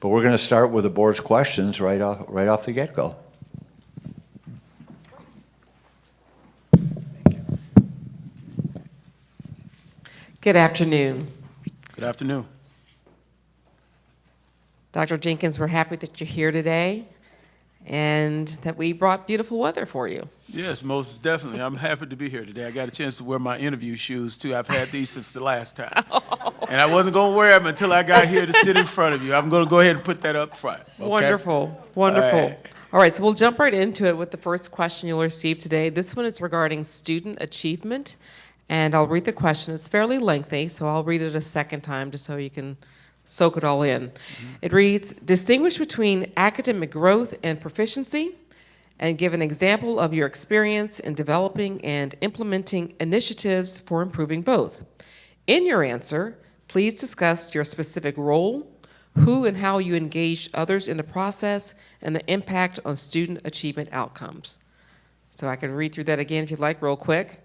But we're going to start with the board's questions right off the get-go. Good afternoon. Good afternoon. Dr. Jenkins, we're happy that you're here today and that we brought beautiful weather for you. Yes, most definitely. I'm happy to be here today. I got a chance to wear my interview shoes, too. I've had these since the last time. And I wasn't going to wear them until I got here to sit in front of you. I'm going to go ahead and put that up front. Okay? Wonderful, wonderful. All right, so we'll jump right into it with the first question you'll receive today. This one is regarding student achievement, and I'll read the question. It's fairly lengthy, so I'll read it a second time just so you can soak it all in. It reads, distinguish between academic growth and proficiency, and give an example of your experience in developing and implementing initiatives for improving both. In your answer, please discuss your specific role, who and how you engaged others in the process, and the impact on student achievement outcomes. So I can read through that again if you'd like, real quick.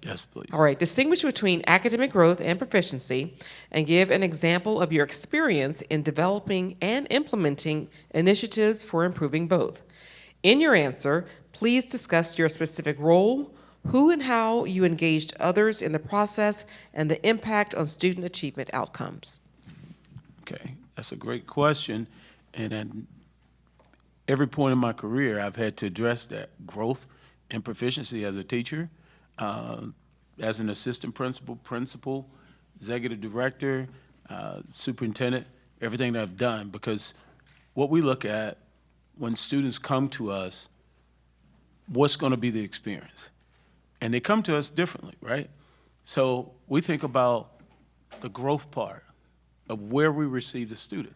Yes, please. All right, distinguish between academic growth and proficiency, and give an example of your experience in developing and implementing initiatives for improving both. In your answer, please discuss your specific role, who and how you engaged others in the process, and the impact on student achievement outcomes. Okay, that's a great question. And at every point in my career, I've had to address that growth and proficiency as a teacher, as an assistant principal, executive director, superintendent, everything that I've done, because what we look at when students come to us, what's going to be the experience? And they come to us differently, right? So we think about the growth part of where we receive the student.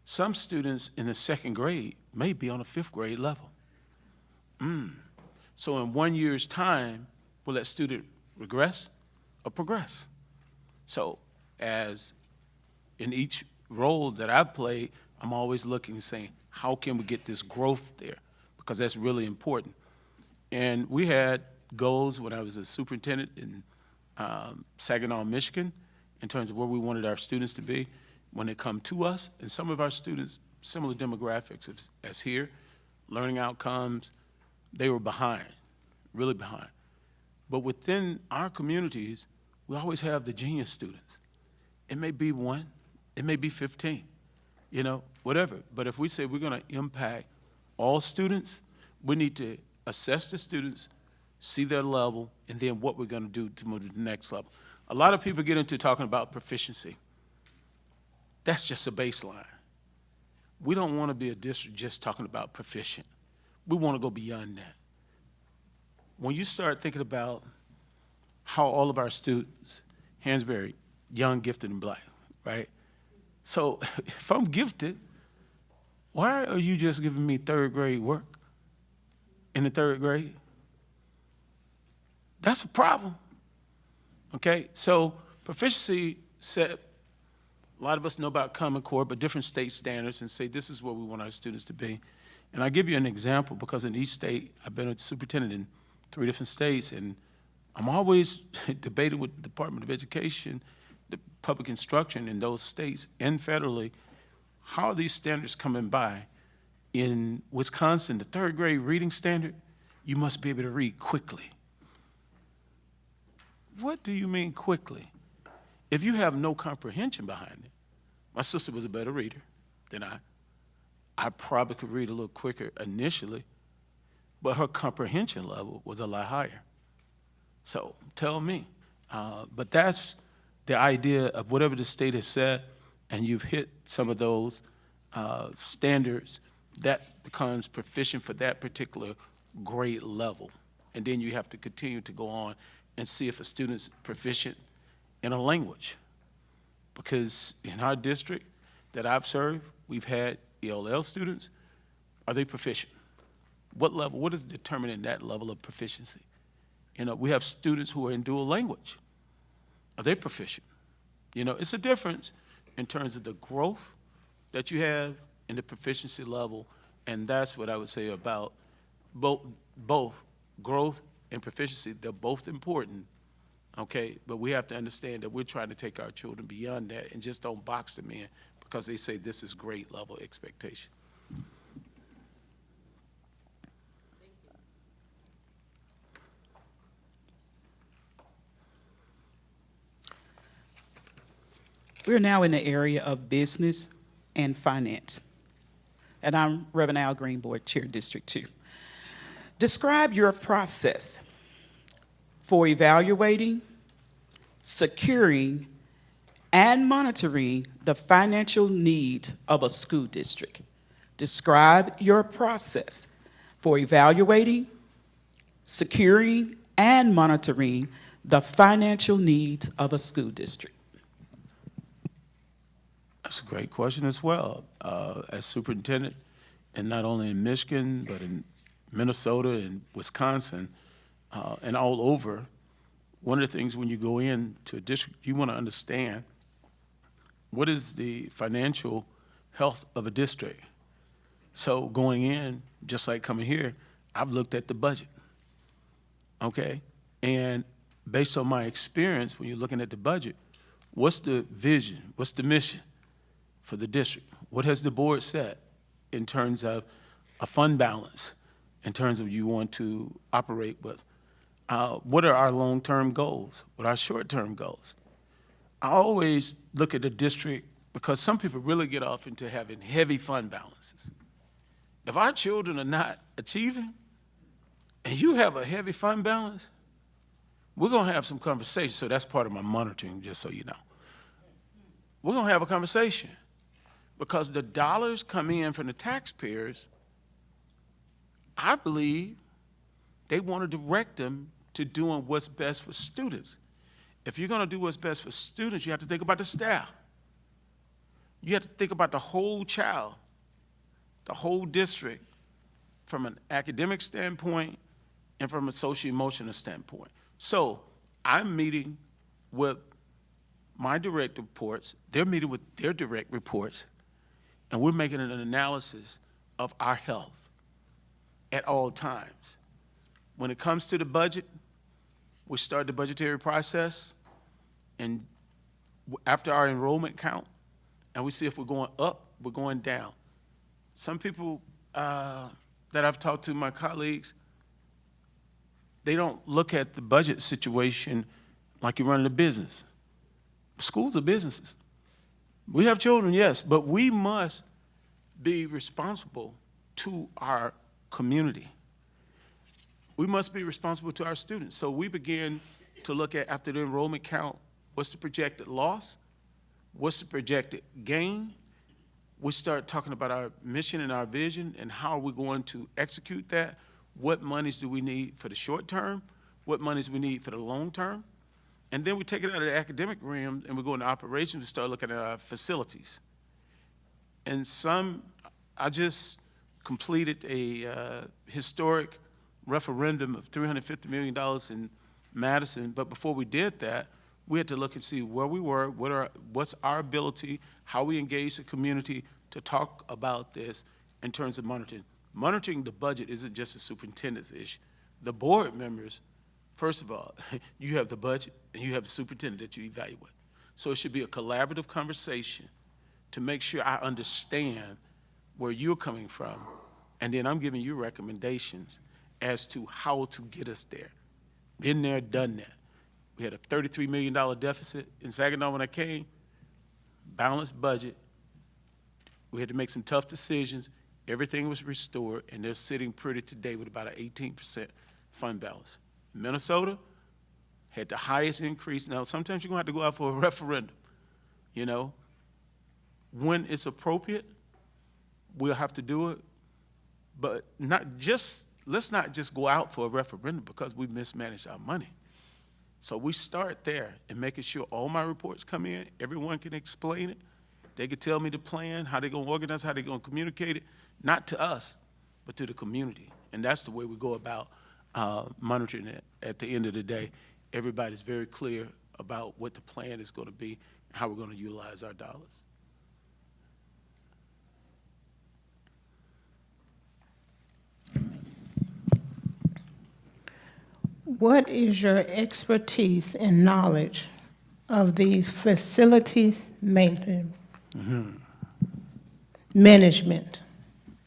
Some students in the second grade may be on a fifth grade level. So in 1 year's time, will that student regress or progress? So as in each role that I've played, I'm always looking and saying, how can we get this growth there? Because that's really important. And we had goals when I was a superintendent in Saginaw, Michigan, in terms of where we wanted our students to be when they come to us. And some of our students, similar demographics as here, learning outcomes, they were behind, really behind. But within our communities, we always have the genius students. It may be 1, it may be 15, whatever. But if we say we're going to impact all students, we need to assess the students, see their level, and then what we're going to do to move to the next level. A lot of people get into talking about proficiency. That's just a baseline. We don't want to be a district just talking about proficient. We want to go beyond that. When you start thinking about how all of our students, Hansberry, young, gifted, and black, right? So if I'm gifted, why are you just giving me third grade work in the third grade? That's a problem, okay? So proficiency set, a lot of us know about Common Core, but different state standards, and say this is where we want our students to be. And I'll give you an example, because in each state, I've been a superintendent in 3 different states, and I'm always debating with the Department of Education, the public instruction in those states and federally, how are these standards coming by? In Wisconsin, the third grade reading standard, you must be able to read quickly. What do you mean quickly? If you have no comprehension behind it, my sister was a better reader than I. I probably could read a little quicker initially, but her comprehension level was a lot higher. So tell me. But that's the idea of whatever the state has said, and you've hit some of those standards, that becomes proficient for that particular grade level. And then you have to continue to go on and see if a student's proficient in a language. Because in our district that I've served, we've had ELL students. Are they proficient? What level? What is determining that level of proficiency? We have students who are in dual language. Are they proficient? It's a difference in terms of the growth that you have and the proficiency level, and that's what I would say about both growth and proficiency. They're both important, okay? But we have to understand that we're trying to take our children beyond that and just don't box them in, because they say this is grade level expectation. We're now in the area of business and finance. And I'm Reverend Al Greenboard, Chair District 2. Describe your process for evaluating, securing, and monitoring the financial needs of a school district. Describe your process for evaluating, securing, and monitoring the financial needs of a school district. That's a great question as well. As superintendent, and not only in Michigan, but in Minnesota and Wisconsin, and all over, one of the things when you go into a district, you want to understand what is the financial health of a district. So going in, just like coming here, I've looked at the budget, okay? And based on my experience, when you're looking at the budget, what's the vision? What's the mission for the district? What has the board set in terms of a fund balance, in terms of you want to operate with? What are our long-term goals? What are our short-term goals? I always look at the district because some people really get off into having heavy fund balances. If our children are not achieving and you have a heavy fund balance, we're gonna have some conversation. So that's part of my monitoring, just so you know. We're gonna have a conversation because the dollars come in from the taxpayers. I believe they want to direct them to doing what's best for students. If you're going to do what's best for students, you have to think about the staff. You have to think about the whole child, the whole district, from an academic standpoint and from a socio-emotional standpoint. So I'm meeting with my direct reports, they're meeting with their direct reports, and we're making an analysis of our health at all times. When it comes to the budget, we start the budgetary process, and after our enrollment count, and we see if we're going up, we're going down. Some people that I've talked to, my colleagues, they don't look at the budget situation like you're running a business. Schools are businesses. We have children, yes, but we must be responsible to our community. We must be responsible to our students. So we begin to look at, after the enrollment count, what's the projected loss? What's the projected gain? We start talking about our mission and our vision and how are we going to execute that? What monies do we need for the short term? What monies we need for the long term? And then we take it out of the academic realm and we go into operations, we start looking at our facilities. And I just completed a historic referendum of $350 million in Madison, but before we did that, we had to look and see where we were, what's our ability, how we engage the community to talk about this in terms of monitoring. Monitoring the budget isn't just a superintendent's issue. The board members, first of all, you have the budget and you have the superintendent that you evaluate. So it should be a collaborative conversation to make sure I understand where you're coming from, and then I'm giving you recommendations as to how to get us there. Been there, done that. We had a $33 million deficit in Saginaw when I came, balanced budget. We had to make some tough decisions. Everything was restored, and they're sitting pretty today with about an 18% fund balance. Minnesota had the highest increase. Now, sometimes you're gonna have to go out for a referendum, you know. When it's appropriate, we'll have to do it, but let's not just go out for a referendum because we mismanaged our money. So we start there and making sure all my reports come in, everyone can explain it. They can tell me the plan, how they're gonna organize, how they're gonna communicate it, not to us, but to the community. And that's the way we go about monitoring it. At the end of the day, everybody's very clear about what the plan is gonna be and how we're gonna utilize our dollars. What is your expertise and knowledge of these facilities maintenance? management?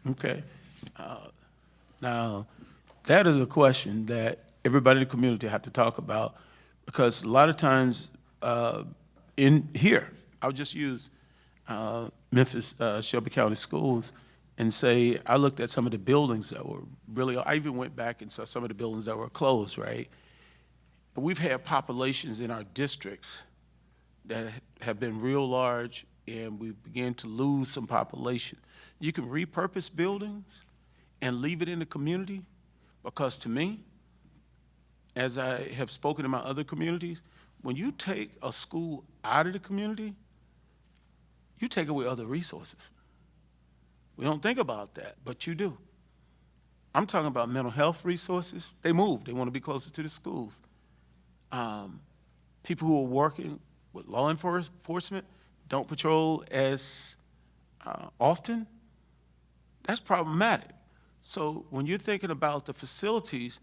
Okay. Now, that is a question that everybody in the community have to talk about, because a lot of times in here, I'll just use Memphis-Shelby County Schools and say, I looked at some of the buildings that were really, I even went back and saw some of the buildings that were closed, right? We've had populations in our districts that have been real large, and we began to lose some population. You can repurpose buildings and leave it in the community, because to me, as I have spoken in my other communities, when you take a school out of the community, you take away other resources. We don't think about that, but you do. I'm talking about mental health resources. They move. They want to be closer to the schools. People who are working with law enforcement don't patrol as often. That's problematic. So when you're thinking about the facilities,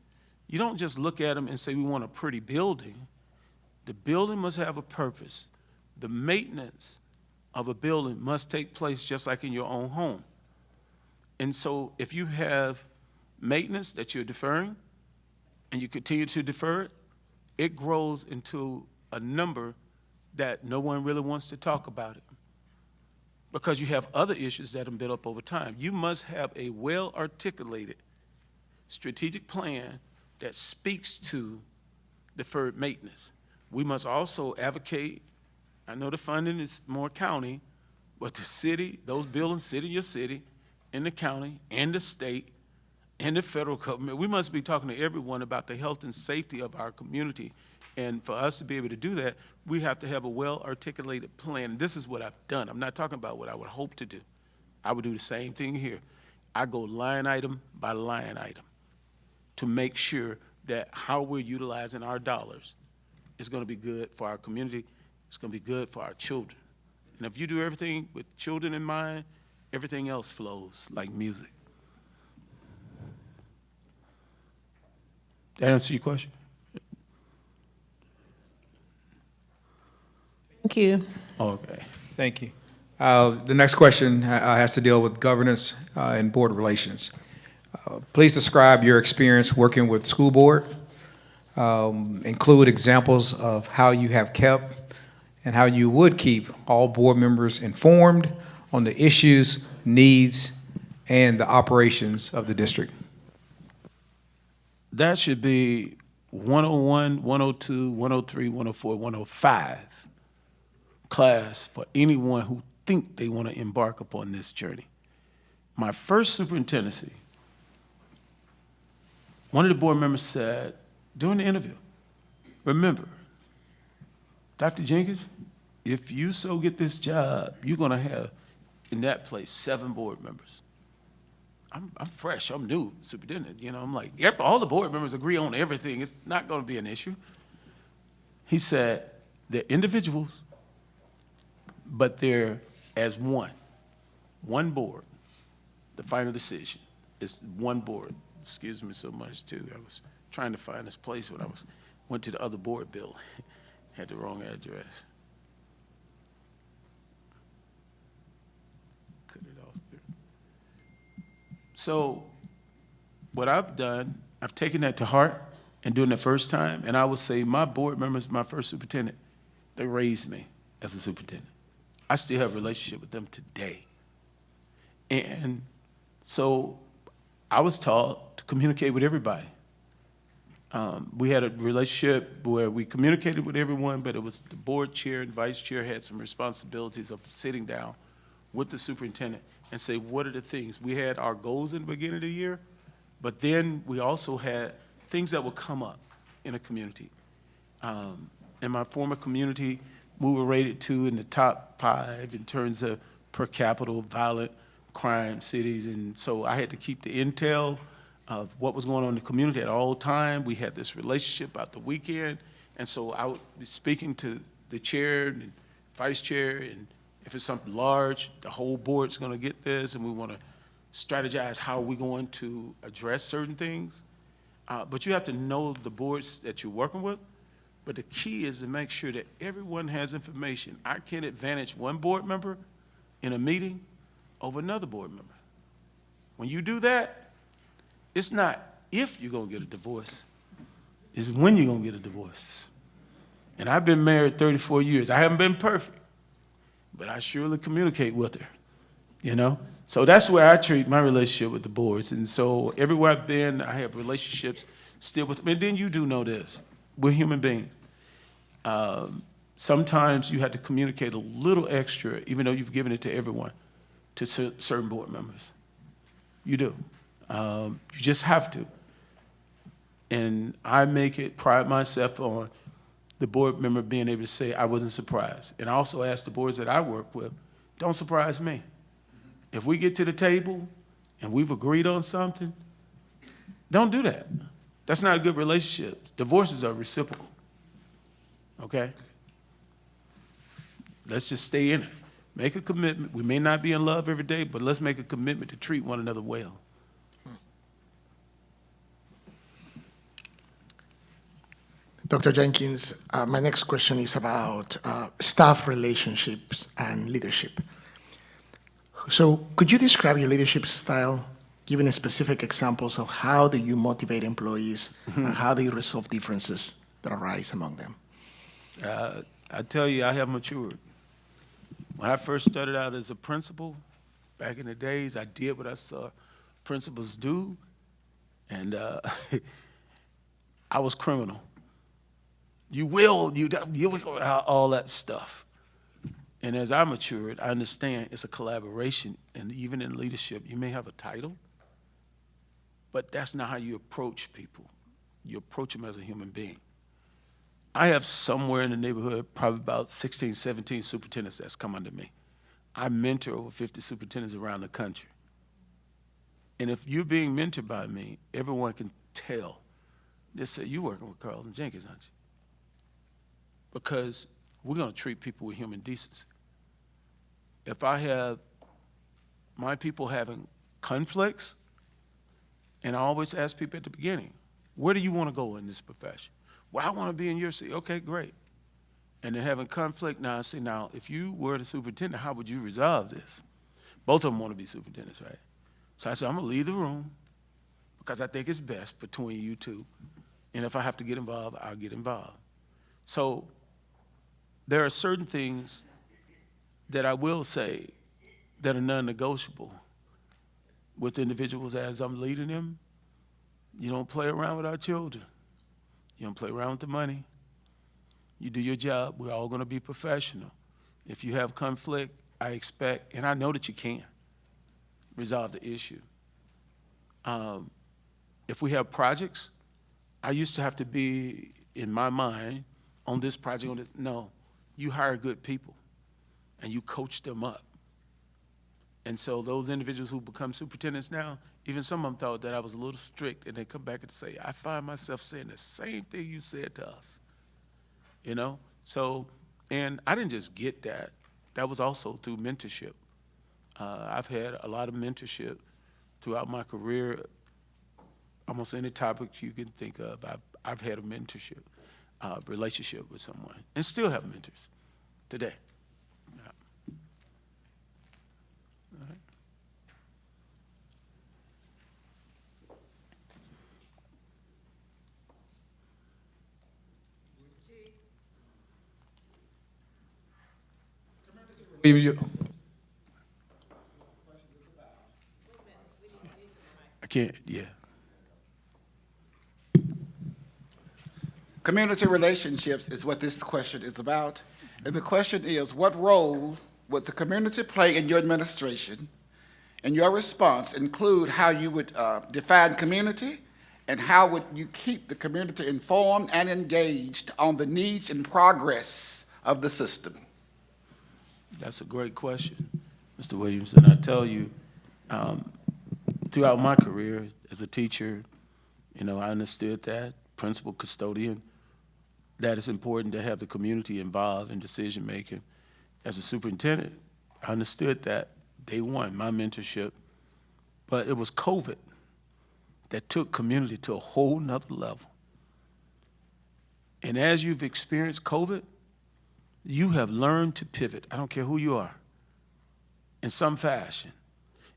you don't just look at them and say, we want a pretty building. The building must have a purpose. The maintenance of a building must take place just like in your own home. And so if you have maintenance that you're deferring and you continue to defer it, it grows into a number that no one really wants to talk about it, because you have other issues that have built up over time. You must have a well-articulated strategic plan that speaks to deferred maintenance. We must also advocate, I know the funding is more county, but the city, those buildings sit in your city, in the county, and the state, and the federal government. We must be talking to everyone about the health and safety of our community. And for us to be able to do that, we have to have a well-articulated plan. This is what I've done. I'm not talking about what I would hope to do. I would do the same thing here. I go line item by line item to make sure that how we're utilizing our dollars is going to be good for our community. It's going to be good for our children. And if you do everything with children in mind, everything else flows like music. That answer your question? Thank you. Okay. Thank you. The next question has to deal with governance and board relations. Please describe your experience working with school board. Include examples of how you have kept and how you would keep all board members informed on the issues, needs, and the operations of the district. That should be 101, 102, 103, 104, 105 class for anyone who think they want to embark upon this journey. My first superintendency, one of the board members said during the interview, remember, Dr. Jenkins, if you so get this job, you're going to have in that place 7 board members. I'm fresh, I'm new, superintendent, you know, I'm like, all the board members agree on everything, it's not going to be an issue. He said, they're individuals, but they're as one board. The final decision is one board. Excuse me so much too. I was trying to find this place when went to the other board building. Had the wrong address. Cut it off there. So what I've done, I've taken that to heart and doing it the first time, and I would say my board members, my first superintendent, they raised me as a superintendent. I still have a relationship with them today. And so I was taught to communicate with everybody. We had a relationship where we communicated with everyone, but it was the board chair and vice chair had some responsibilities of sitting down with the superintendent and say, what are the things? We had our goals in the beginning of the year, but then we also had things that would come up in a community. In my former community, we were rated 2 in the top 5 in terms of per capita violent crime cities, and so I had to keep the intel of what was going on in the community at all time. We had this relationship about the weekend, and so I would be speaking to the chair and vice chair, and if it's something large, the whole board's gonna get this, and we wanna strategize how we're going to address certain things. But you have to know the boards that you're working with, but the key is to make sure that everyone has information. I can't advantage one board member in a meeting over another board member. When you do that, it's not if you're gonna get a divorce, it's when you're gonna get a divorce. And I've been married 34 years. I haven't been perfect, but I surely communicate with her, you know? So that's where I treat my relationship with the boards. And so everywhere I've been, I have relationships still with them. And then you do know this, we're human beings. Sometimes you have to communicate a little extra, even though you've given it to everyone, to certain board members. You do. You just have to. And I pride myself on the board member being able to say, I wasn't surprised. And I also ask the boards that I work with, don't surprise me. If we get to the table and we've agreed on something, don't do that. That's not a good relationship. Divorces are reciprocal, okay? Let's just stay in it. Make a commitment. We may not be in love every day, but let's make a commitment to treat one another well. Dr. Jenkins, my next question is about staff relationships and leadership. So could you describe your leadership style, giving specific examples of how do you motivate employees and how do you resolve differences that arise among them? I tell you, I have matured. When I first started out as a principal, back in the days, I did what I saw principals do, and I was criminal. You will, all that stuff. And as I matured, I understand it's a collaboration, and even in leadership, you may have a title, but that's not how you approach people. You approach them as a human being. I have somewhere in the neighborhood, probably about 16, 17 superintendents that's come under me. I mentor over 50 superintendents around the country. And if you're being mentored by me, everyone can tell. They say, you're working with Carlton Jenkins, aren't you? Because we're gonna treat people with human decency. If I have my people having conflicts, and I always ask people at the beginning, where do you wanna go in this profession? Well, I wanna be in your seat. Okay, great. And they're having conflict. Now I say, now, if you were the superintendent, how would you resolve this? Both of them wanna be superintendents, right? So I said, I'm gonna leave the room because I think it's best between you two. And if I have to get involved, I'll get involved. So there are certain things that I will say that are non-negotiable with individuals as I'm leading them. You don't play around with our children. You don't play around with the money. You do your job. We're all gonna be professional. If you have conflict, I expect, and I know that you can, resolve the issue. If we have projects, I used to have to be, in my mind, on this project, on this. No, you hire good people and you coach them up. And so those individuals who become superintendents now, even some of them thought that I was a little strict, and they come back and say, I find myself saying the same thing you said to us, you know? So, and I didn't just get that. That was also through mentorship. I've had a lot of mentorship throughout my career. Almost any topic you can think of, I've had a mentorship relationship with someone, and still have mentors today. Yeah. All right. I can't, yeah. Community relationships is what this question is about. And the question is, what role would the community play in your administration? And your response include how you would define community, and how would you keep the community informed and engaged on the needs and progress of the system? That's a great question, Mr. Williamson. I tell you, throughout my career as a teacher, you know, I understood that, principal, custodian, that it's important to have the community involved in decision-making. As a superintendent, I understood that day one, my mentorship, but it was COVID that took community to a whole nother level. And as you've experienced COVID, you have learned to pivot. I don't care who you are, in some fashion.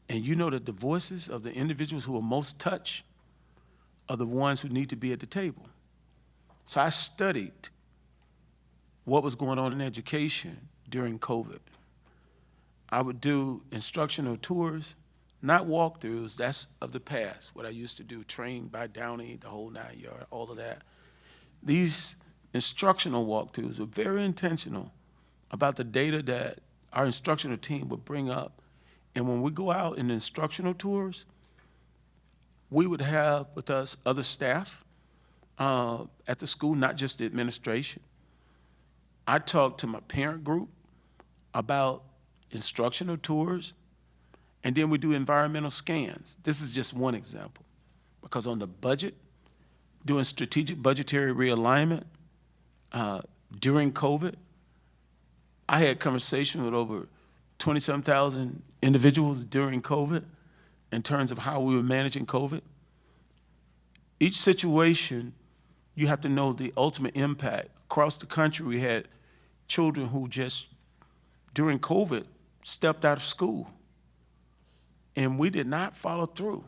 And you know that the voices of the individuals who are most touched are the ones who need to be at the table. So I studied what was going on in education during COVID. I would do instructional tours, not walkthroughs, that's of the past, what I used to do, trained by Downey, the whole 9 yard, all of that. These instructional walkthroughs were very intentional about the data that our instructional team would bring up. And when we go out in instructional tours, we would have with us other staff at the school, not just the administration. I talked to my parent group about instructional tours, and then we do environmental scans. This is just one example, because on the budget, doing strategic budgetary realignment during COVID, I had conversations with over 27,000 individuals during COVID in terms of how we were managing COVID. Each situation, you have to know the ultimate impact. Across the country, we had children who just, during COVID, stepped out of school. And we did not follow through.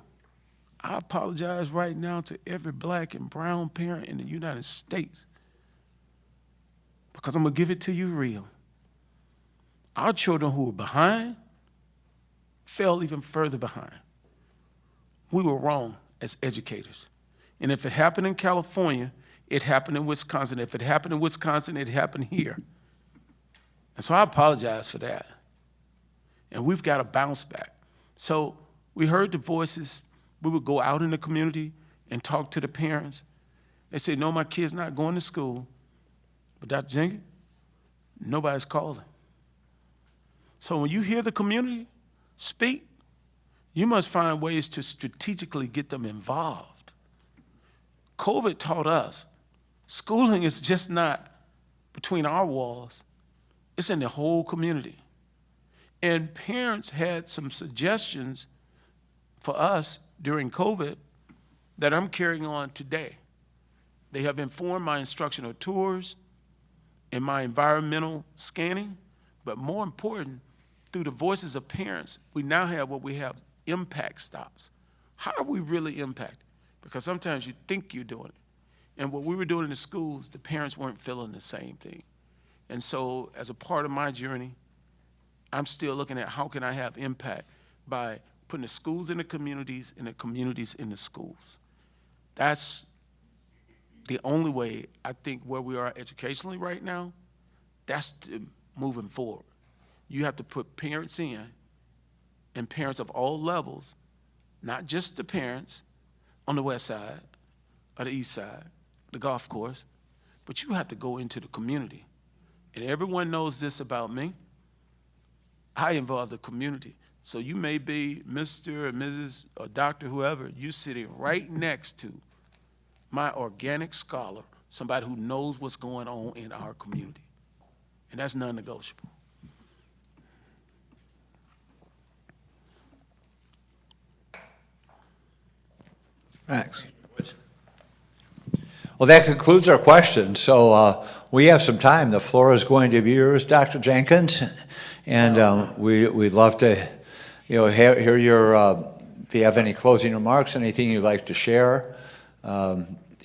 I apologize right now to every black and brown parent in the United States, because I'm gonna give it to you real. Our children who were behind fell even further behind. We were wrong as educators. And if it happened in California, it happened in Wisconsin. If it happened in Wisconsin, it happened here. And so I apologize for that. And we've got to bounce back. So we heard the voices. We would go out in the community and talk to the parents. They say, no, my kid's not going to school. But Dr. Jenkins, nobody's calling. So when you hear the community speak, you must find ways to strategically get them involved. COVID taught us schooling is just not between our walls, it's in the whole community. And parents had some suggestions for us during COVID that I'm carrying on today. They have informed my instructional tours and my environmental scanning, but more important, through the voices of parents, we now have what we have, impact stops. How are we really impacted? Because sometimes you think you're doing it. And what we were doing in the schools, the parents weren't feeling the same thing. And so as a part of my journey, I'm still looking at how can I have impact by putting the schools in the communities and the communities in the schools. That's the only way I think where we are educationally right now, that's moving forward. You have to put parents in, and parents of all levels, not just the parents on the west side or the east side, the golf course, but you have to go into the community. And everyone knows this about me. I involve the community. So you may be Mr. or Mrs. or Dr. whoever, you sitting right next to my organic scholar, somebody who knows what's going on in our community. And that's non-negotiable. Max. Well, that concludes our questions. So we have some time. The floor is going to be yours, Dr. Jenkins. And we'd love to, hear your, if you have any closing remarks, anything you'd like to share,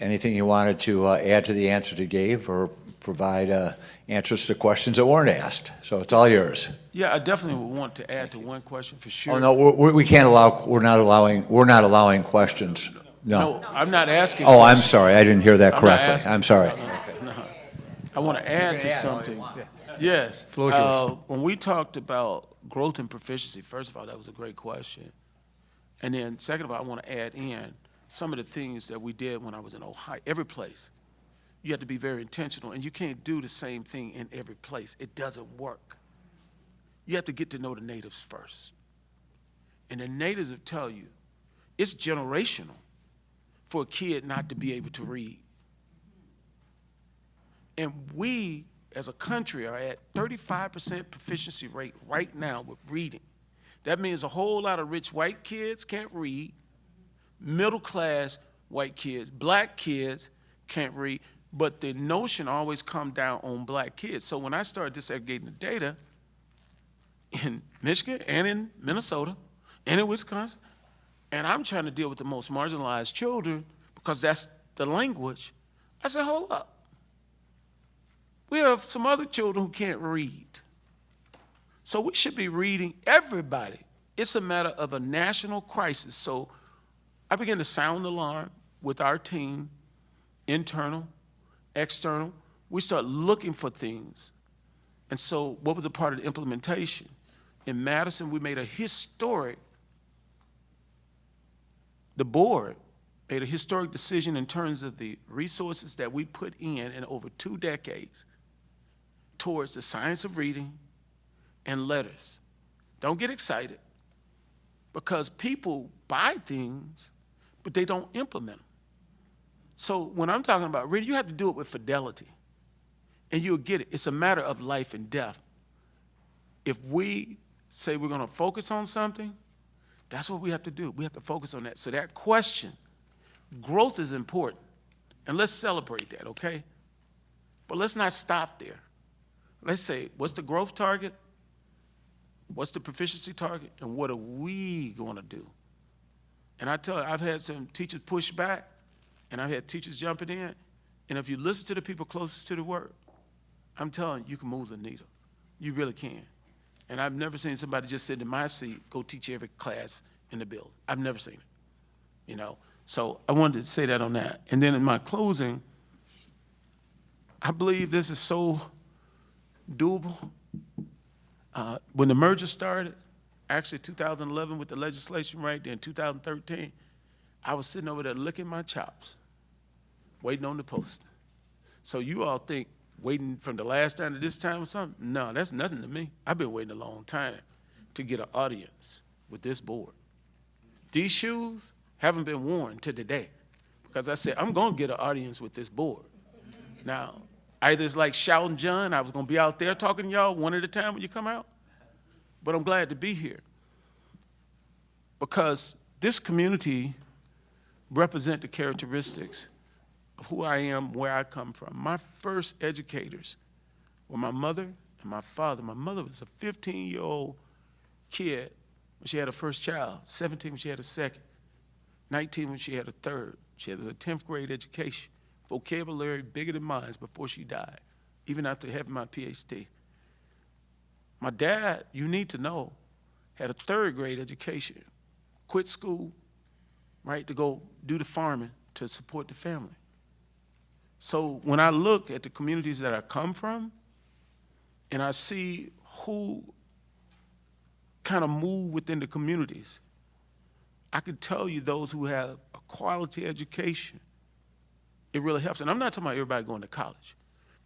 anything you wanted to add to the answers you gave, or provide answers to questions that weren't asked. So it's all yours. Yeah, I definitely would want to add to one question for sure. Oh no, we can't allow. We're not allowing questions. No. No, I'm not asking. Oh, I'm questions. sorry. I didn't hear that I'm not correctly. asking. I'm sorry. No. I want to add to something. Yes. Floor is yours. When we talked about growth and proficiency, first of all, that was a great question. And then second of all, I want to add in some of the things that we did when I was in Ohio. Every place, you have to be very intentional, and you can't do the same thing in every place. It doesn't work. You have to get to know the natives first. And the natives will tell you, it's generational for a kid not to be able to read. And we, as a country, are at 35% proficiency rate right now with reading. That means a whole lot of rich white kids can't read, middle class white kids, black kids can't read, but the notion always comes down on black kids. So when I started disaggregating the data in Michigan and in Minnesota and in Wisconsin, and I'm trying to deal with the most marginalized children because that's the language. I said, hold up. We have some other children who can't read. So we should be reading everybody. It's a matter of a national crisis. So I began to sound the alarm with our team, internal, external. We start looking for things. And so what was a part of the implementation? In Madison, we made a historic, the board made a historic decision in terms of the resources that we put in over 2 decades towards the science of reading and letters. Don't get excited, because people buy things, but they don't implement them. So when I'm talking about reading, you have to do it with fidelity, and you'll get it. It's a matter of life and death. If we say we're gonna focus on something, that's what we have to do. We have to focus on that. So that question, growth is important, and let's celebrate that, okay? But let's not stop there. Let's say, what's the growth target? What's the proficiency target? And what are we gonna do? And I tell you, I've had some teachers push back, and I've had teachers jumping in, and if you listen to the people closest to the work, I'm telling you, you can move the needle. You really can. And I've never seen somebody just sit in my seat, go teach every class in the building. I've never seen it, you know? So I wanted to say that on that. And then in my closing, I believe this is so doable. When the merger started, actually 2011 with the legislation right there in 2013, I was sitting over there licking my chops, waiting on the post. So you all think waiting from the last time to this time or something? No, that's nothing to me. I've been waiting a long time to get an audience with this board. These shoes haven't been worn to today, because I said, I'm gonna get an audience with this board. Now, either it's like shouting John, I was gonna be out there talking to y'all one at a time when you come out, but I'm glad to be here, because this community represents the characteristics of who I am, where I come from. My first educators were my mother and my father. My mother was a 15-year-old kid when she had her first child, 17 when she had a second, 19 when she had a third. She had a 10th grade education, vocabulary bigger than mine before she died, even after having my PhD. My dad, you need to know, had a 3rd grade education, quit school, right, to go do the farming to support the family. So when I look at the communities that I come from, and I see who kind of move within the communities, I can tell you those who have a quality education, it really helps. And I'm not talking about everybody going to college,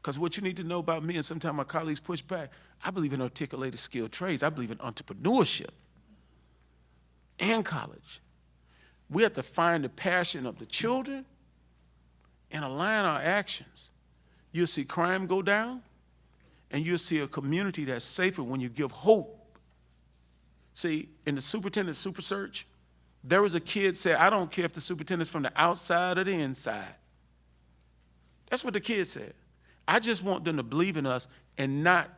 because what you need to know about me, and sometimes my colleagues push back, I believe in articulated skilled trades. I believe in entrepreneurship and college. We have to find the passion of the children and align our actions. You'll see crime go down, and you'll see a community that's safer when you give hope. See, in the superintendent super search, there was a kid said, I don't care if the superintendent's from the outside or the inside. That's what the kid said. I just want them to believe in us and not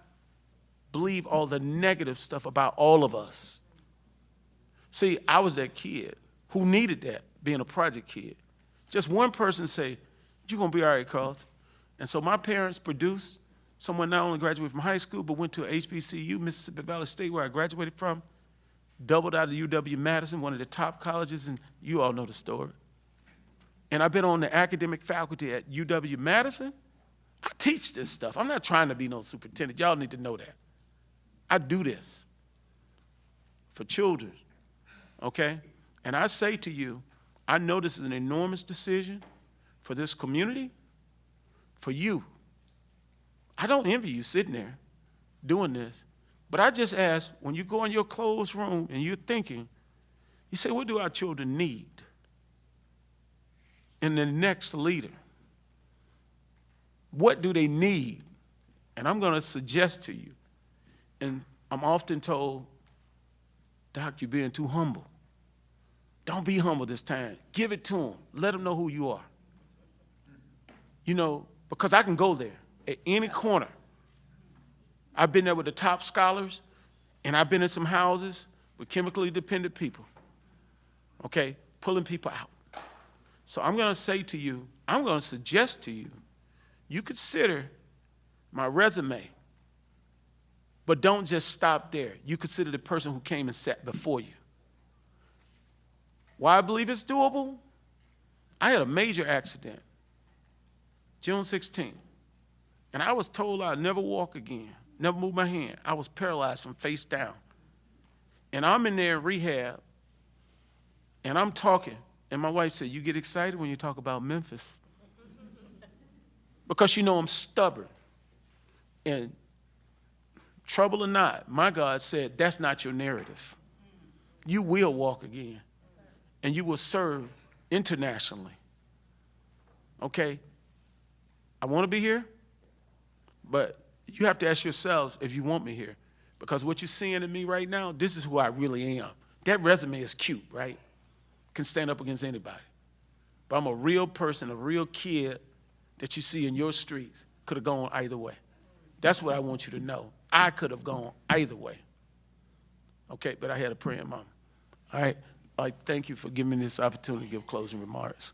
believe all the negative stuff about all of us. See, I was that kid who needed that, being a project kid. Just one person say, you're gonna be all right, Carlton. And so my parents produced someone not only graduated from high school, but went to HBCU, Mississippi Valley State, where I graduated from, doubled out of UW-Madison, one of the top colleges, and you all know the story. And I've been on the academic faculty at UW-Madison. I teach this stuff. I'm not trying to be no superintendent. Y'all need to know that. I do this for children, okay? And I say to you, I know this is an enormous decision for this community, for you. I don't envy you sitting there doing this, but I just ask, when you go in your closed room and you're thinking, you say, what do our children need in the next leader? What do they need? And I'm gonna suggest to you, and I'm often told, Doc, you're being too humble. Don't be humble this time. Give it to them. Let them know who you are. You know, because I can go there at any corner. I've been there with the top scholars, and I've been in some houses with chemically dependent people, okay, pulling people out. So I'm going to say to you, I'm going to suggest to you, you consider my resume, but don't just stop there. You consider the person who came and sat before you. Why I believe it's doable? I had a major accident, June 16th, and I was told I'd never walk again, never move my hand. I was paralyzed from face down. And I'm in there in rehab, and I'm talking, and my wife said, you get excited when you talk about Memphis. Because you know I'm stubborn. And trouble or not, my God said, that's not your narrative. You will walk again, and you will serve internationally. Okay? I want to be here, but you have to ask yourselves if you want me here. Because what you're seeing in me right now, this is who I really am. That resume is cute, right? Can stand up against anybody. But I'm a real person, a real kid that you see in your streets. Could have gone either way. That's what I want you to know. I could have gone either way. Okay, but I had a praying mom. All right, thank you for giving me this opportunity to give closing remarks.